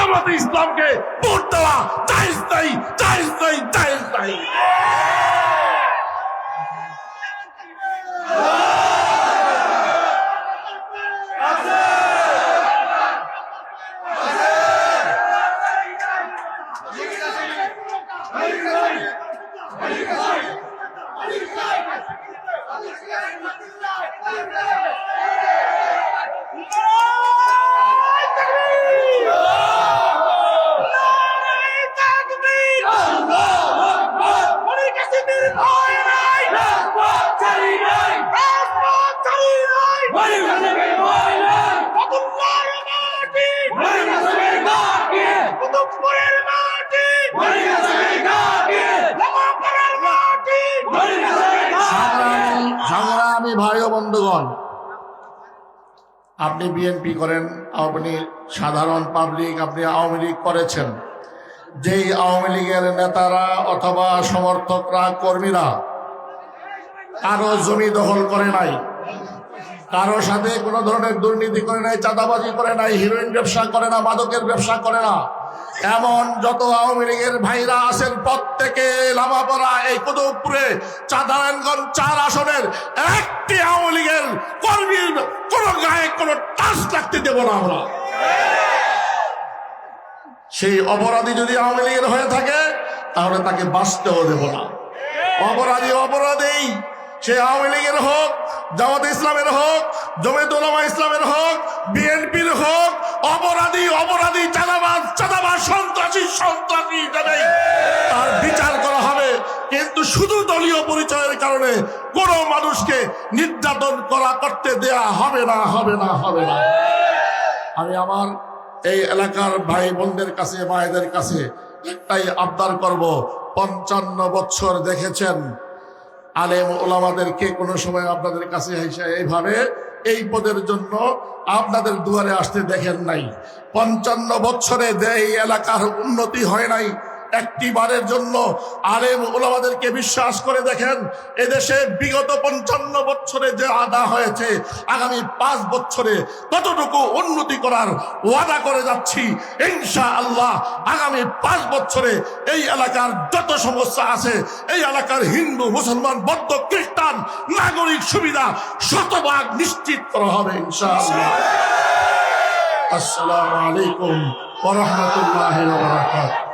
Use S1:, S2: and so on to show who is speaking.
S1: জামাতে ইসলামকে ভোট দেওয়া জায়েজ নাই, জায়েজ নাই, জায়েজ নাই।
S2: সংগ্রামী ভাই ও বন্ধুগণ, আপনি বিএনপি করেন, আপনি সাধারণ পাবলিক, আপনি আওয়ামী লীগ করেছেন। যেই আওয়ামী লীগের নেতারা অথবা সমর্থকরা, কর্মীরা কারো জমি দখল করে নাই, কারো সাথে কোনো ধরনের দুর্নীতি করে নাই, চাঁদাবাজি করে নাই, হিরোইন ব্যবসা করে না, মাদকের ব্যবসা করে না, এমন যত আওয়ামী লীগের ভাইরা আছেন প্রত্যেকে লামাপাড়া এই কুতুবপুরে চাঁদারায়ণগঞ্জ 4 আসনের একটি আওয়ামী লীগের কর্মীর কোন গায়ে কোনো টাচ লাগতে দেব না আমরা। সেই অপরাধী যদি আওয়ামী লীগের হয়ে থাকে তাহলে তাকে বাঁচতেও দেব না। অপরাধী অপরাধী, সে আওয়ামী লীগের হোক, জামাতে ইসলামের হোক, জমিয়ত উলামা ইসলামের হোক, বিএনপির হোক, অপরাধী অপরাধী, চাঁদাবাজ চাঁদাবাজ, সন্ত্রাসী সন্ত্রাসী, তার বিচার করা হবে। কিন্তু শুধু দলীয় পরিচয়ের কারণে কোন মানুষকে নির্যাতন করতে দেয়া হবে না, হবে না, হবে না। আমি আমার এই এলাকার ভাই বোনদের কাছে, মায়েদের কাছে একটাই আবদার করব, 55 বছর দেখেছেন আলেম ওলামাদেরকে কোনো সময় আপনাদের কাছে এসে এইভাবে এই পদের জন্য আপনাদের দুয়ারে আসতে দেখেন নাই। 55 বছরে এই এলাকার উন্নতি হয় নাই। একটি বারের জন্য আলেম ওলামাদেরকে বিশ্বাস করে দেখেন, এদেশে বিগত 55 বছরে যে আদা হয়েছে, আগামী 5 বছরে ততটুকু উন্নতি করার ওয়াদা করে যাচ্ছি ইনশাআল্লাহ। আগামী 5 বছরে এই এলাকার যত সমস্যা আছে, এই এলাকার হিন্দু, মুসলমান, বৌদ্ধ, খ্রিস্টান নাগরিক সুবিধা শতভাগ নিশ্চিত করা হবে ইনশাআল্লাহ। আসসালামু আলাইকুম ওয়া রাহমাতুল্লাহি ওয়া বারাকাতুহু।